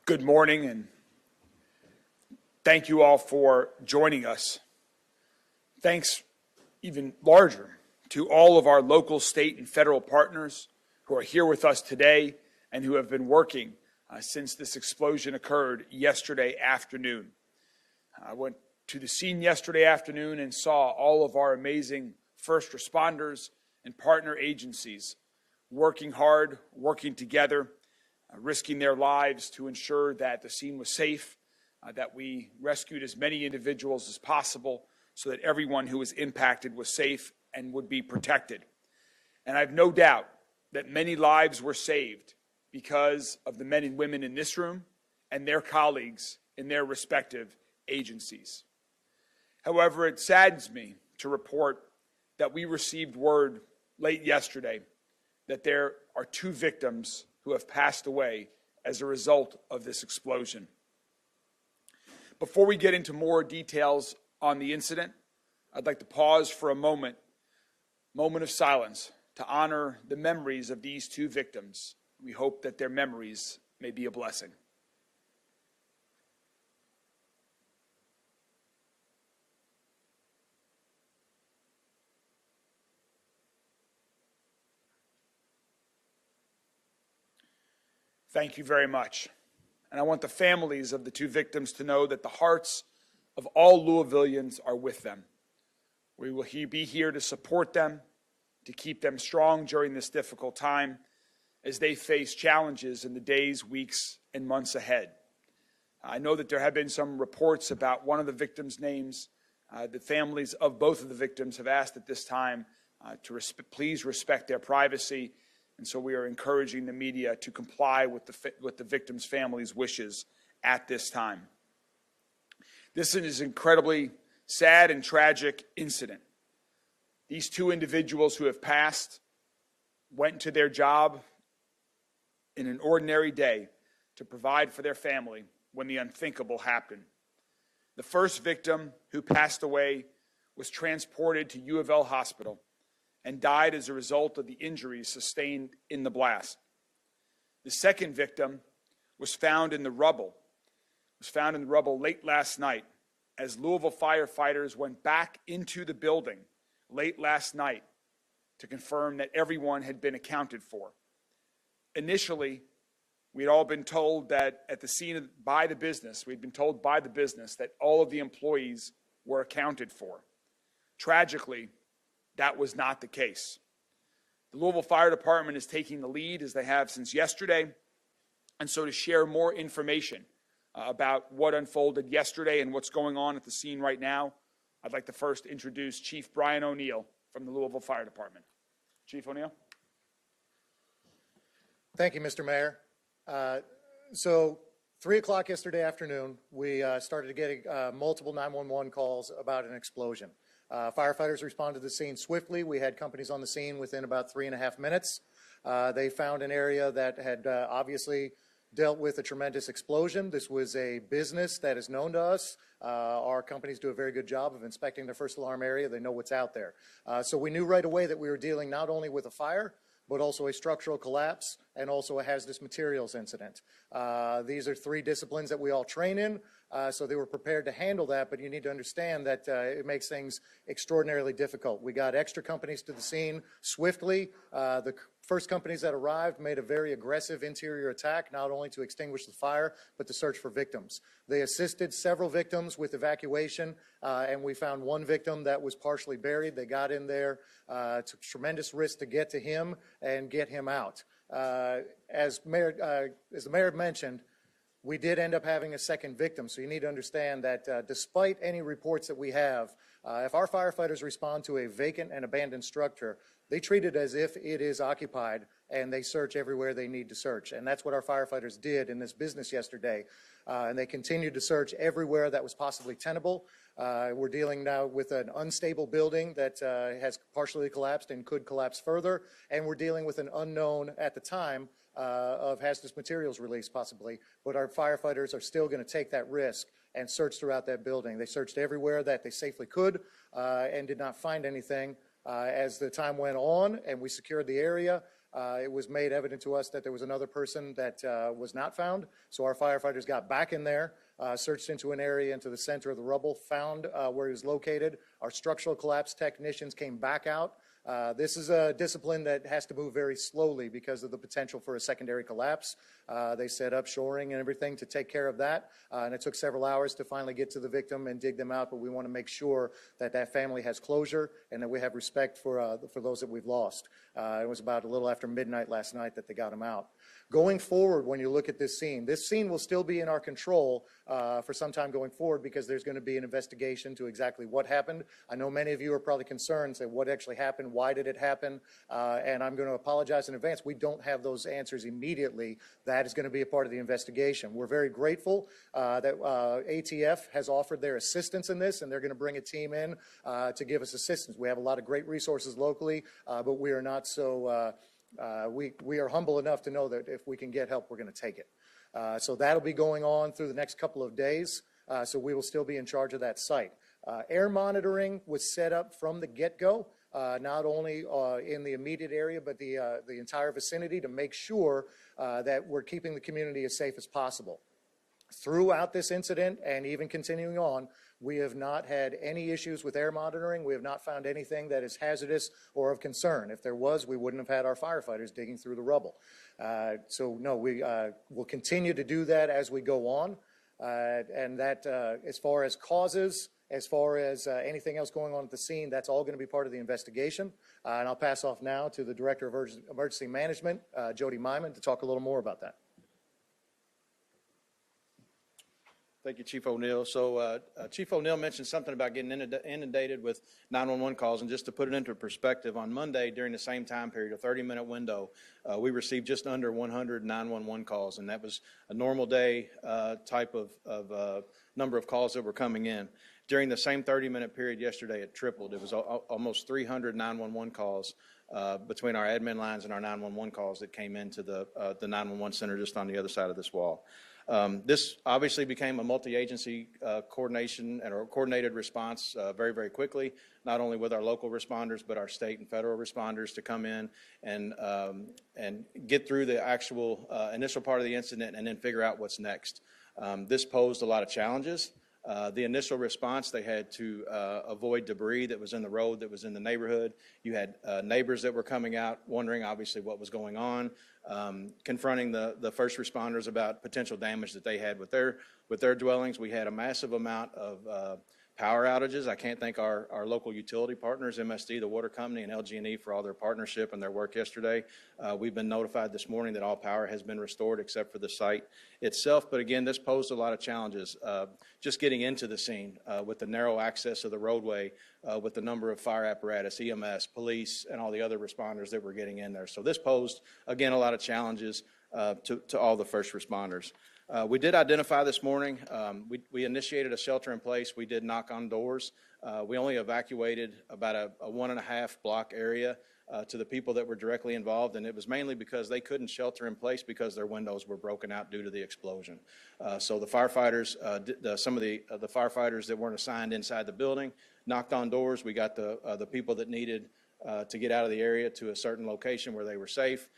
Good morning, and thank you all for joining us. Thanks even larger to all of our local, state, and federal partners who are here with us today and who have been working since this explosion occurred yesterday afternoon. I went to the scene yesterday afternoon and saw all of our amazing first responders and partner agencies working hard, working together, risking their lives to ensure that the scene was safe, that we rescued as many individuals as possible so that everyone who was impacted was safe and would be protected. And I have no doubt that many lives were saved because of the men and women in this room and their colleagues in their respective agencies. However, it saddens me to report that we received word late yesterday that there are 2 victims who have passed away as a result of this explosion. Before we get into more details on the incident, I'd like to pause for a moment of silence to honor the memories of these 2 victims. We hope that their memories may be a blessing. Thank you very much. And I want the families of the 2 victims to know that the hearts of all Louisvillians are with them. We will be here to support them, to keep them strong during this difficult time as they face challenges in the days, weeks, and months ahead. I know that there have been some reports about one of the victims' names. The families of both of the victims have asked at this time to please respect their privacy. And so we are encouraging the media to comply with the victims' families' wishes at this time. This is an incredibly sad and tragic incident. These 2 individuals who have passed went to their job in an ordinary day to provide for their family when the unthinkable happened. The first victim who passed away was transported to U of L Hospital and died as a result of the injuries sustained in the blast. The second victim was found in the rubble late last night as Louisville firefighters went back into the building late last night to confirm that everyone had been accounted for. Initially, we had all been told that at the scene by the business, we'd been told by the business that all of the employees were accounted for. Tragically, that was not the case. The Louisville Fire Department is taking the lead, as they have since yesterday, and so to share more information about what unfolded yesterday and what's going on at the scene right now, I'd like to first introduce Chief Brian O'Neill from the Louisville Fire Department. Chief O'Neill. Thank you, Mr. Mayor. So 3 o'clock yesterday afternoon, we started getting multiple 911 calls about an explosion. Firefighters responded to the scene swiftly. We had companies on the scene within about 3.5 minutes. They found an area that had obviously dealt with a tremendous explosion. This was a business that is known to us. Our companies do a very good job of inspecting their first alarm area. They know what's out there. So we knew right away that we were dealing not only with a fire, but also a structural collapse and also a hazardous materials incident. These are 3 disciplines that we all train in, so they were prepared to handle that, but you need to understand that it makes things extraordinarily difficult. We got extra companies to the scene swiftly. The first companies that arrived made a very aggressive interior attack, not only to extinguish the fire, but to search for victims. They assisted several victims with evacuation, and we found 1 victim that was partially buried. They got in there, took tremendous risk to get to him and get him out. As the mayor mentioned, we did end up having a second victim, so you need to understand that despite any reports that we have, if our firefighters respond to a vacant and abandoned structure, they treat it as if it is occupied and they search everywhere they need to search. And that's what our firefighters did in this business yesterday. And they continued to search everywhere that was possibly tenable. We're dealing now with an unstable building that has partially collapsed and could collapse further. And we're dealing with an unknown at the time of hazardous materials release possibly. But our firefighters are still going to take that risk and search throughout that building. They searched everywhere that they safely could and did not find anything. As the time went on and we secured the area, it was made evident to us that there was another person that was not found. So our firefighters got back in there, searched into an area into the center of the rubble, found where he was located. Our structural collapse technicians came back out. This is a discipline that has to move very slowly because of the potential for a secondary collapse. They set up shoring and everything to take care of that, and it took several hours to finally get to the victim and dig them out, but we want to make sure that that family has closure and that we have respect for those that we've lost. It was about a little after midnight last night that they got them out. Going forward, when you look at this scene will still be in our control for some time going forward because there's going to be an investigation to exactly what happened. I know many of you are probably concerned, say what actually happened, why did it happen, and I'm going to apologize in advance. We don't have those answers immediately. That is going to be a part of the investigation. We're very grateful that ATF has offered their assistance in this, and they're going to bring a team in to give us assistance. We have a lot of great resources locally, but we are not so we are humble enough to know that if we can get help, we're going to take it. So that'll be going on through the next couple of days. So we will still be in charge of that site. Air monitoring was set up from the get-go, not only in the immediate area, but the entire vicinity to make sure that we're keeping the community as safe as possible. Throughout this incident and even continuing on, we have not had any issues with air monitoring. We have not found anything that is hazardous or of concern. If there was, we wouldn't have had our firefighters digging through the rubble. So no, we will continue to do that as we go on. And that as far as causes, as far as anything else going on at the scene, that's all going to be part of the investigation. And I'll pass off now to the Director of Emergency Management, Jody Myman, to talk a little more about that. Thank you, Chief O'Neill. So Chief O'Neill mentioned something about getting inundated with 911 calls, and just to put it into perspective, on Monday during the same time period, a 30-minute window, we received just under 100 911 calls, and that was a normal day type of number of calls that were coming in. During the same 30-minute period yesterday, it tripled. It was almost 300 911 calls between our admin lines and our 911 calls that came into the 911 center just on the other side of this wall. This obviously became a multi-agency coordination and a coordinated response very, very quickly, not only with our local responders, but our state and federal responders to come in and get through the actual initial part of the incident and then figure out what's next. This posed a lot of challenges. The initial response, they had to avoid debris that was in the road, that was in the neighborhood. You had neighbors that were coming out wondering obviously what was going on, confronting the first responders about potential damage that they had with their dwellings. We had a massive amount of power outages. I can't thank our local utility partners, MSD, the water company, and LG&E for all their partnership and their work yesterday. We've been notified this morning that all power has been restored except for the site itself. But again, this posed a lot of challenges. Just getting into the scene with the narrow access of the roadway, with the number of fire apparatus, EMS, police, and all the other responders that were getting in there. So this posed, again, a lot of challenges to all the first responders. We did identify this morning, we initiated a shelter in place. We did knock on doors. We only evacuated about a 1.5 block area to the people that were directly involved, and it was mainly because they couldn't shelter in place because their windows were broken out due to the explosion. So the firefighters, some of the firefighters that weren't assigned inside the building knocked on doors. We got the people that needed to get out of the area to a certain location where they were safe.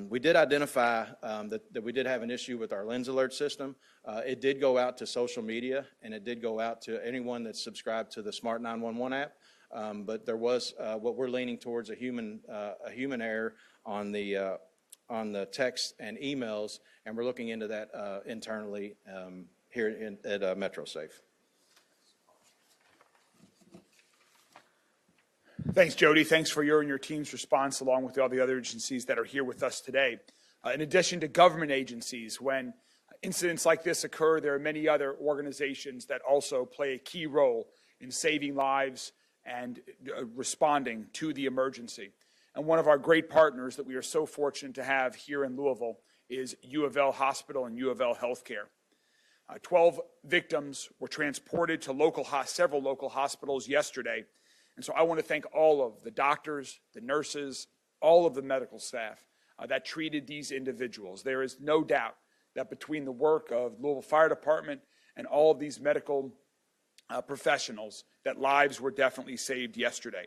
We did identify that we did have an issue with our lens alert system. It did go out to social media, and it did go out to anyone that's subscribed to the Smart 911 app. But there was what we're leaning towards a human error on the text and emails, and we're looking into that internally here at MetroSafe. Thanks, Jody. Thanks for your and your team's response, along with all the other agencies that are here with us today. In addition to government agencies, when incidents like this occur, there are many other organizations that also play a key role in saving lives and responding to the emergency. And one of our great partners that we are so fortunate to have here in Louisville is U of L Hospital and U of L Healthcare. 12 victims were transported to several local hospitals yesterday. And so I want to thank all of the doctors, the nurses, all of the medical staff that treated these individuals. There is no doubt that between the work of Louisville Fire Department and all of these medical professionals, that lives were definitely saved yesterday.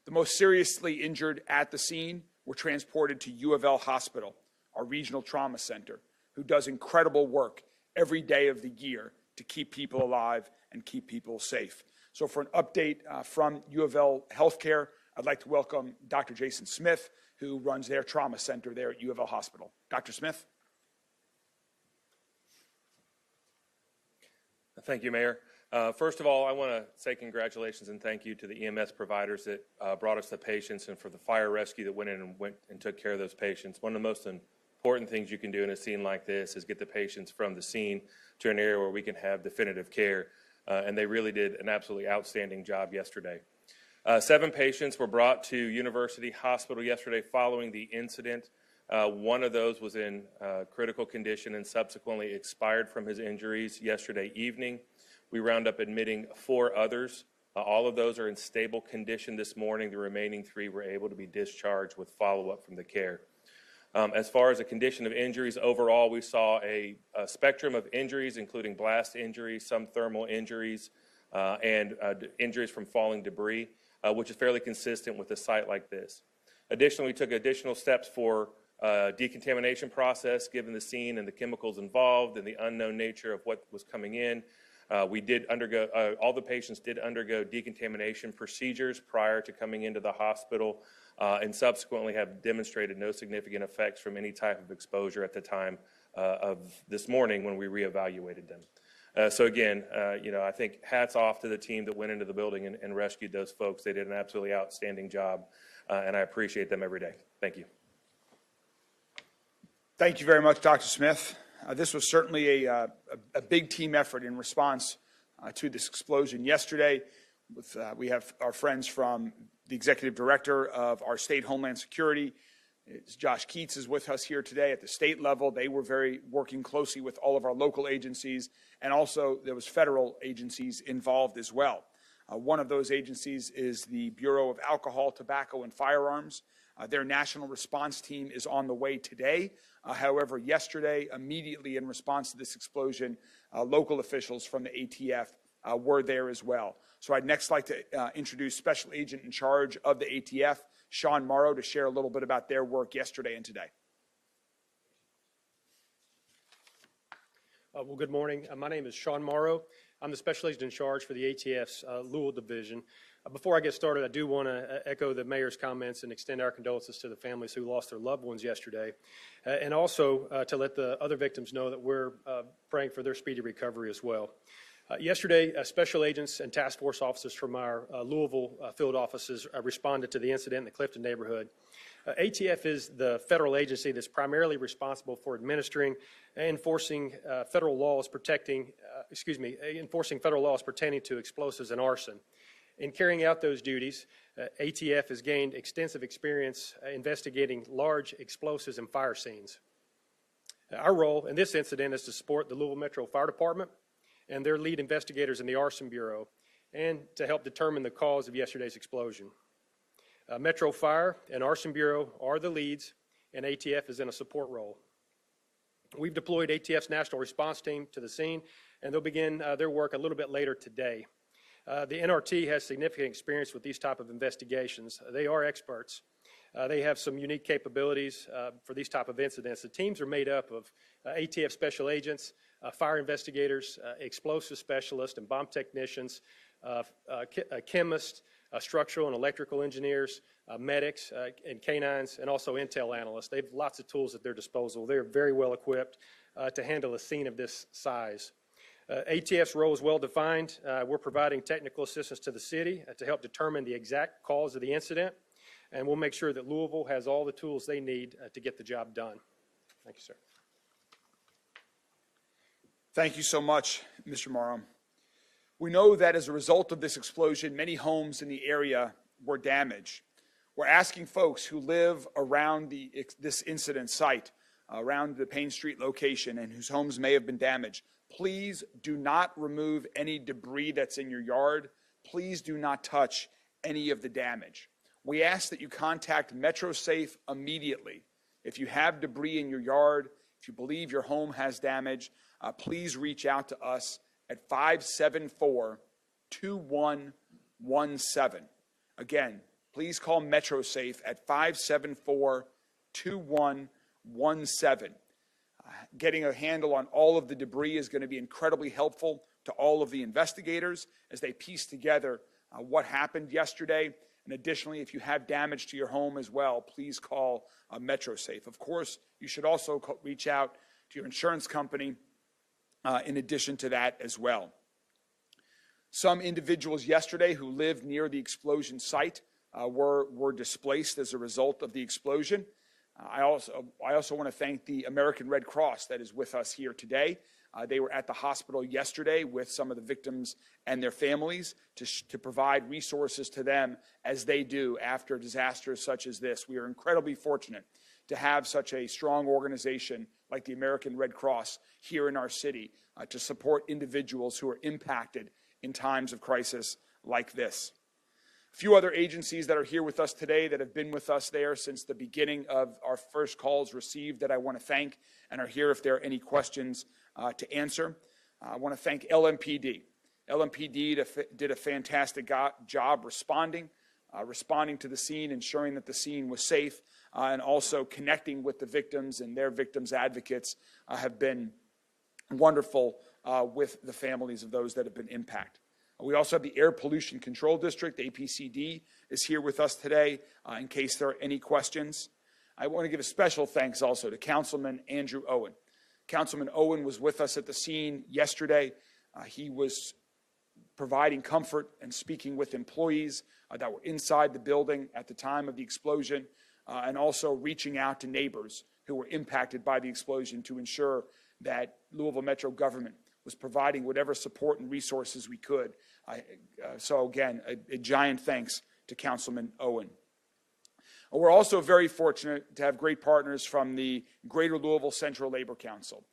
The most seriously injured at the scene were were transported to U of L Hospital, our regional trauma center, who does incredible work every day of the year to keep people alive and keep people safe. So for an update from U of L Healthcare, I'd like to welcome Dr. Jason Smith, who runs their trauma center there at U of L Hospital. Dr. Smith? Thank you, Mayor. First of all, I want to say congratulations and thank you to the EMS providers that brought us the patients and for the fire rescue that went in and took care of those patients. One of the most important things you can do in a scene like this is get the patients from the scene to an area where we can have definitive care, and they really did an absolutely outstanding job yesterday. 7 patients were brought to University Hospital yesterday following the incident. One of those was in critical condition and subsequently expired from his injuries yesterday evening. We round up admitting 4 others. All of those are in stable condition this morning. The remaining 3 were able to be discharged with follow-up from the care. As far as the condition of injuries, overall we saw a spectrum of injuries, including blast injuries, some thermal injuries, and injuries from falling debris, which is fairly consistent with a site like this. Additionally, we took additional steps for decontamination process, given the scene and the chemicals involved and the unknown nature of what was coming in. We did undergo, all the patients did undergo decontamination procedures prior to coming into the hospital and subsequently have demonstrated no significant effects from any type of exposure at the time of this morning when we reevaluated them. So again, I think hats off to the team that went into the building and rescued those folks. They did an absolutely outstanding job, and I appreciate them every day. Thank you. Thank you very much, Dr. Smith. This was certainly a big team effort in response to this explosion yesterday. We have our friends from the executive director of our state Homeland Security. Josh Keats is with us here today at the state level. They were working closely with all of our local agencies, and also there was federal agencies involved as well. One of those agencies is the Bureau of Alcohol, Tobacco, and Firearms. Their national response team is on the way today. However, yesterday, immediately in response to this explosion, local officials from the ATF were there as well. So I'd next like to introduce Special Agent in charge of the ATF, Sean Morrow, to share a little bit about their work yesterday and today. Well, good morning. My name is Sean Morrow. I'm the Special Agent in charge for the ATF's Louisville Division. Before I get started, I do want to echo the Mayor's comments and extend our condolences to the families who lost their loved ones yesterday, and also to let the other victims know that we're praying for their speedy recovery as well. Yesterday, special agents and task force officers from our Louisville field offices responded to the incident in the Clifton neighborhood. ATF is the federal agency that's primarily responsible for administering and enforcing federal laws pertaining to explosives and arson. In carrying out those duties, ATF has gained extensive experience investigating large explosives and fire scenes. Our role in this incident is to support the Louisville Metro Fire Department and their lead investigators in the Arson Bureau, and to help determine the cause of yesterday's explosion. Metro Fire and Arson Bureau are the leads, and ATF is in a support role. We've deployed ATF's national response team to the scene, and they'll begin their work a little bit later today. The NRT has significant experience with these type of investigations. They are experts. They have some unique capabilities for these type of incidents. The teams are made up of ATF special agents, fire investigators, explosive specialists and bomb technicians, chemists, structural and electrical engineers, medics and canines, and also intel analysts. They have lots of tools at their disposal. They're very well equipped to handle a scene of this size. ATF's role is well defined. We're providing technical assistance to the city to help determine the exact cause of the incident, and we'll make sure that Louisville has all the tools they need to get the job done. Thank you, sir. Thank you so much, Mr. Morrow. We know that as a result of this explosion, many homes in the area were damaged. We're asking folks who live around this incident site, around the Payne Street location, and whose homes may have been damaged, please do not remove any debris that's in your yard. Please do not touch any of the damage. We ask that you contact MetroSafe immediately. If you have debris in your yard, if you believe your home has damage, please reach out to us at 574-2117. Again, please call MetroSafe at 574-2117. Getting a handle on all of the debris is going to be incredibly helpful to all of the investigators as they piece together what happened yesterday. And additionally, if you have damage to your home as well, please call MetroSafe. Of course, you should also reach out to your insurance company in addition to that as well. Some individuals yesterday who lived near the explosion site were displaced as a result of the explosion. I also want to thank the American Red Cross that is with us here today. They were at the hospital yesterday with some of the victims and their families to provide resources to them as they do after disasters such as this. We are incredibly fortunate to have such a strong organization like the American Red Cross here in our city to support individuals who are impacted in times of crisis like this. A few other agencies that are here with us today that have been with us there since the beginning of our first calls received that I want to thank and are here if there are any questions to answer. I want to thank LMPD. LMPD did a fantastic job responding to the scene, ensuring that the scene was safe, and also connecting with the victims, and their victims' advocates have been wonderful with the families of those that have been impacted. We also have the Air Pollution Control District, the APCD, is here with us today in case there are any questions. I want to give a special thanks also to Councilman Andrew Owen. Councilman Owen was with us at the scene yesterday. He was providing comfort and speaking with employees that were inside the building at the time of the explosion, and also reaching out to neighbors who were impacted by the explosion to ensure that Louisville Metro government was providing whatever support and resources we could. So again, a giant thanks to Councilman Owen. We're also very fortunate to have great partners from the Greater Louisville Central Labor Council.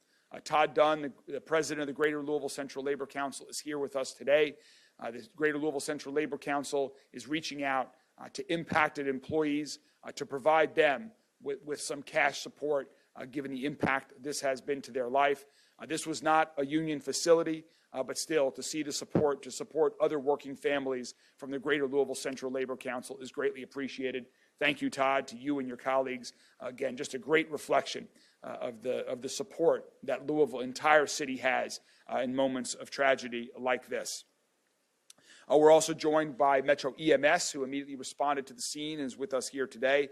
Todd Dunn, the president of the Greater Louisville Central Labor Council, is here with us today. The Greater Louisville Central Labor Council is reaching out to impacted employees to provide them with some cash support given the impact this has been to their life. This was not a union facility, but still to support other working families from the Greater Louisville Central Labor Council is greatly appreciated. Thank you, Todd, to you and your colleagues. Again, just a great reflection of the support that Louisville entire city has in moments of tragedy like this. We're also joined by Metro EMS, who immediately responded to the scene and is with us here today.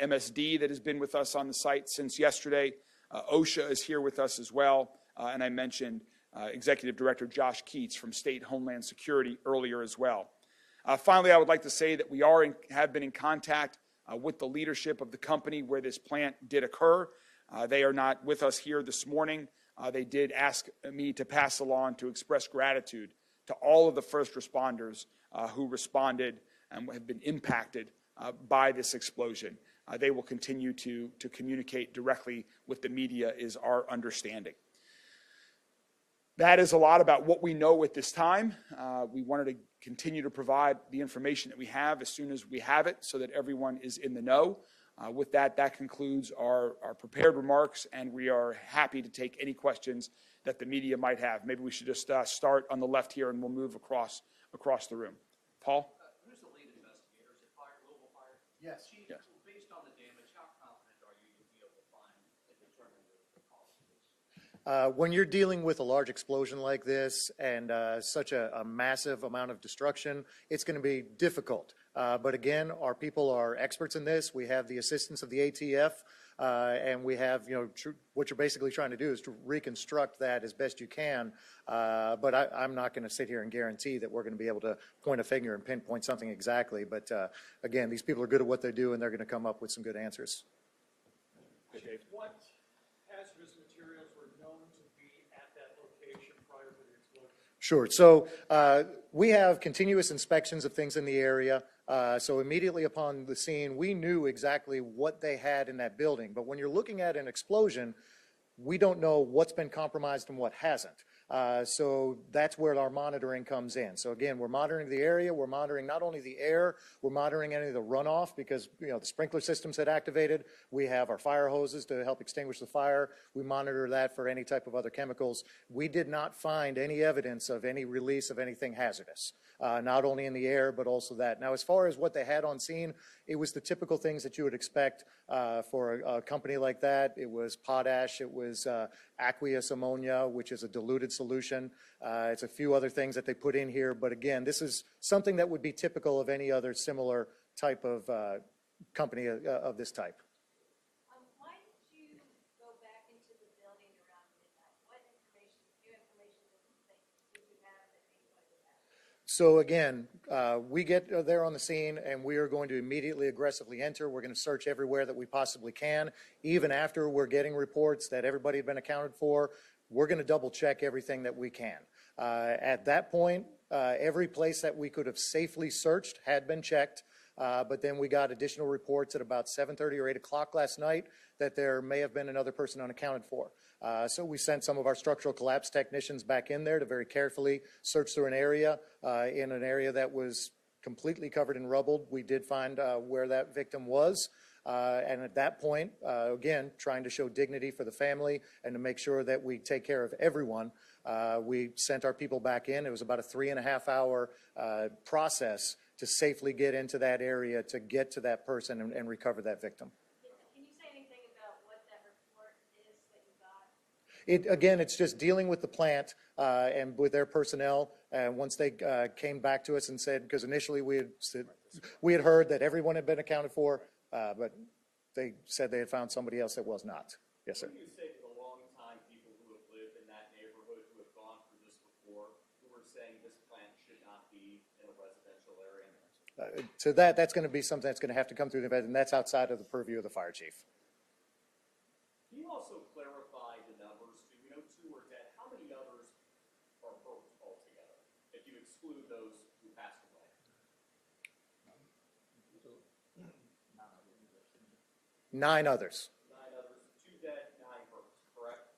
MSD, that has been with us on the site since yesterday. OSHA is here with us as well. And I mentioned Executive Director Josh Keats from State Homeland Security earlier as well. Finally, I would like to say that we have been in contact with the leadership of the company where this plant did occur. They are not with us here this morning. They did ask me to pass along to express gratitude to all of the first responders who responded and have been impacted by this explosion. They will continue to communicate directly with the media, is our understanding. That is a lot about what we know at this time. We wanted to continue to provide the information that we have as soon as we have it so that everyone is in the know. With that, that concludes our prepared remarks, and we are happy to take any questions that the media might have. Maybe we should just start on the left here, and we'll move across the room. Paul? Who's the lead investigator? Is it Louisville Fire? Yes. Chief, Yes. based on the damage, how confident are you you'll be able to find and determine the cause of this? When you're dealing with a large explosion like this and such a massive amount of destruction, it's going to be difficult. But again, our people are experts in this. We have the assistance of the ATF, and we have, what you're basically trying to do is to reconstruct that as best you can. But I'm not going to sit here and guarantee that we're going to be able to point a finger and pinpoint something exactly. But again, these people are good at what they do, and they're going to come up with some good answers. What hazardous materials were known to be at that location prior to the explosion? Sure. So we have continuous inspections of things in the area. So immediately upon the scene, we knew exactly what they had in that building. But when you're looking at an explosion, we don't know what's been compromised and what hasn't. So that's where our monitoring comes in. So again, we're monitoring the area, we're monitoring not only the air, we're monitoring any of the runoff because, you know, the sprinkler systems had activated. We have our fire hoses to help extinguish the fire. We monitor that for any type of other chemicals. We did not find any evidence of any release of anything hazardous, not only in the air, but also that. Now, as far as what they had on scene, it was the typical things that you would expect for a company like that. It was potash, it was aqueous ammonia, which is a diluted solution. It's a few other things that they put in here, but again, this is something that would be typical of any other similar type of company of this type. Why did you go back into the building around midnight? What new information did you have that anybody would have? So again, we get there on the scene and we are going to immediately aggressively enter. We're going to search everywhere that we possibly can. Even after we're getting reports that everybody had been accounted for, we're going to double check everything that we can. At that point, every place that we could have safely searched had been checked. But then we got additional reports at about 7:30 or 8 o'clock last night that there may have been another person unaccounted for. So we sent some of our structural collapse technicians back in there to very carefully search through an area. In an area that was completely covered in rubble, we did find where that victim was. And at that point, again, trying to show dignity for the family and to make sure that we take care of everyone, we sent our people back in. It was about a 3.5-hour process to safely get into that area to get to that person and recover that victim. Can you say anything about what that report is that you got? Again, it's just dealing with the plant and with their personnel. And once they came back to us and said, because initially we had heard that everyone had been accounted for, but they said they had found somebody else that was not. Yes, sir. What do you say to the long-time people who have lived in that neighborhood, who have gone through this before, who are saying this plant should not be in a residential area? To that's going to be something that's going to have to come through the vet, and that's outside of the purview of the fire chief. Can you also clarify the numbers? Do we know 2 are dead? How many others are hurt altogether, if you exclude those who passed away? 9 others. 9 others, 2 dead, 9 hurt, correct?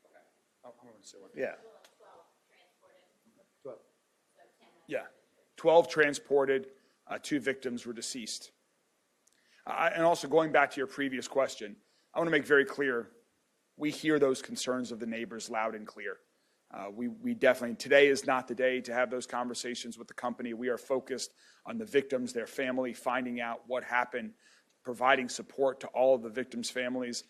Okay. I want to say one. Yeah. 12 transported. Yeah, 12 transported, 2 victims were deceased. And also going back to your previous question, I want to make very clear, we hear those concerns of the neighbors loud and clear. We definitely, today is not the day to have those conversations with the company. We are focused on the victims, their family, finding out what happened, providing support to all of the victims' families.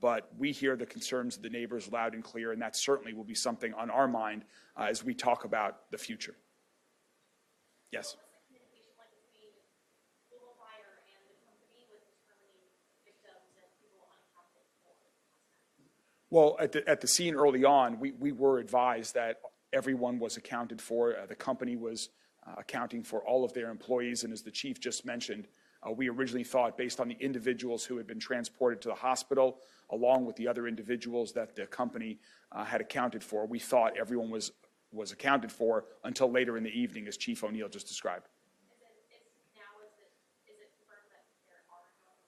But we hear the concerns of the neighbors loud and clear, and that certainly will be something on our mind as we talk about the future. Yes? What was the communication like between Louisville Fire and the company with determining victims and people unaccounted for? Well, at the scene early on, we were advised that everyone was accounted for. The company was accounting for all of their employees, and as the chief just mentioned, we originally thought, based on the individuals who had been transported to the hospital, along with the other individuals that the company had accounted for, we thought everyone was accounted for until later in the evening, as Chief O'Neill just described. Is it confirmed that there are no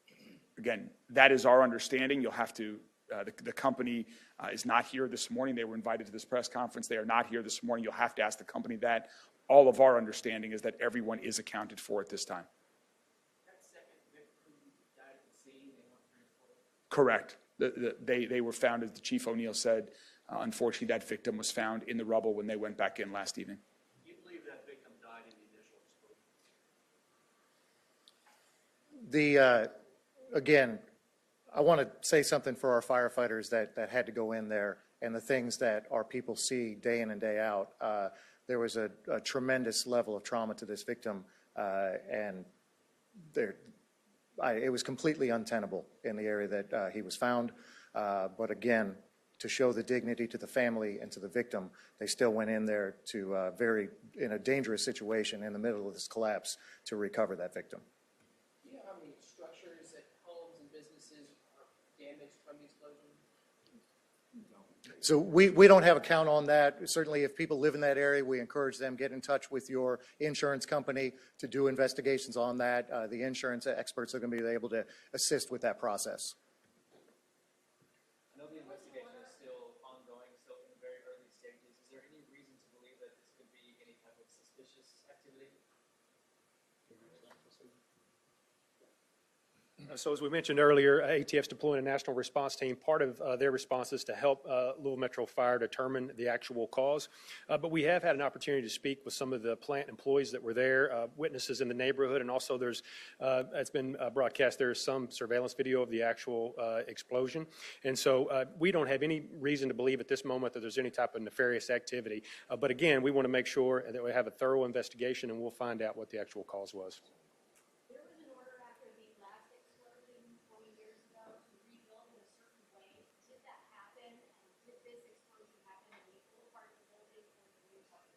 people? Again, that is our understanding. You'll have to, the company is not here this morning. They were invited to this press conference. They are not here this morning. You'll have to ask the company that. All of our understanding is that everyone is accounted for at this time. Correct. They were found, as the Chief O'Neill said. Unfortunately, that victim was found in the rubble when they went back in last evening. Do you believe that victim died in the initial explosion? Again, I want to say something for our firefighters that had to go in there and the things that our people see day in and day out. There was a tremendous level of trauma to this victim, and it was completely untenable in the area that he was found. But again, to show the dignity to the family and to the victim, they still went in there to in a dangerous situation in the middle of this collapse to recover that victim. Do you know how many structures at homes and businesses are damaged from the explosion? So we don't have a count on that. Certainly, if people live in that area, we encourage them, get in touch with your insurance company to do investigations on that. The insurance experts are going to be able to assist with that process. suspicious activity? So as we mentioned earlier, ATF's deploying a national response team. Part of their response is to help Louisville Metro Fire determine the actual cause. But we have had an opportunity to speak with some of the plant employees that were there, witnesses in the neighborhood, and also it's been broadcast, there's some surveillance video of the actual explosion. And so we don't have any reason to believe at this moment that there's any type of nefarious activity. But again, we want to make sure that we have a thorough investigation, and we'll find out what the actual cause was. There was an order after the last explosion 20 years ago to rebuild in a certain way. Did that happen? And did this explosion happen in the old part of the building or the new part?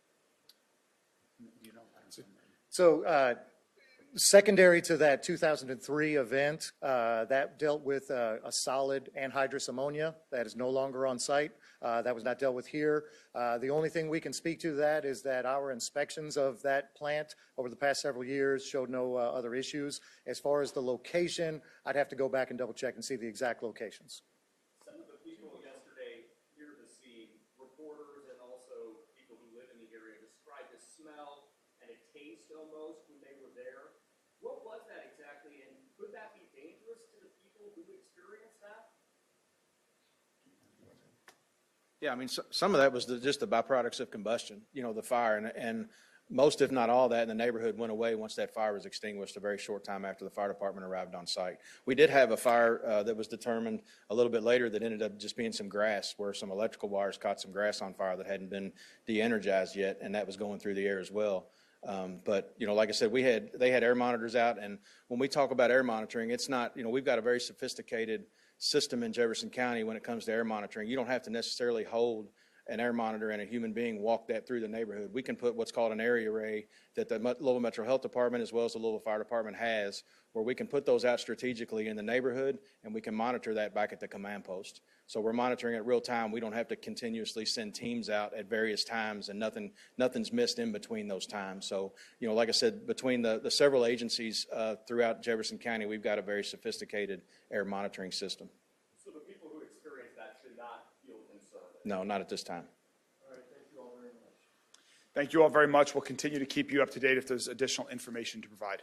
So, secondary to that 2003 event, that dealt with a solid anhydrous ammonia that is no longer on site. That was not dealt with here. The only thing we can speak to that is that our inspections of that plant over the past several years showed no other issues. As far as the location, I'd have to go back and double check and see the exact locations. Some of the people yesterday near the scene, reporters and also people who live in the area, described a smell and a taste almost when they were there. What was that exactly, and could that be dangerous to the people who experienced that? Yeah, I mean, some of that was just the byproducts of combustion, the fire, and most, if not all, that in the neighborhood went away once that fire was extinguished a very short time after the fire department arrived on site. We did have a fire that was determined a little bit later that ended up just being some grass, where some electrical wires caught some grass on fire that hadn't been de-energized yet, and that was going through the air as well. But, like I said, they had air monitors out, and when we talk about air monitoring, it's not, we've got a very sophisticated system in Jefferson County when it comes to air monitoring. You don't have to necessarily hold an air monitor and a human being walk that through the neighborhood. We can put what's called an area array that the Louisville Metro Health Department as well as the Louisville Fire Department has, where we can put those out strategically in the neighborhood, and we can monitor that back at the command post. So we're monitoring it real time. We don't have to continuously send teams out at various times, and nothing's missed in between those times. So, like I said, between the several agencies throughout Jefferson County, we've got a very sophisticated air monitoring system. So the people who experienced that should not feel concerned? No, not at this time. All right, thank you all very much. Thank you all very much. We'll continue to keep you up to date if there's additional information to provide.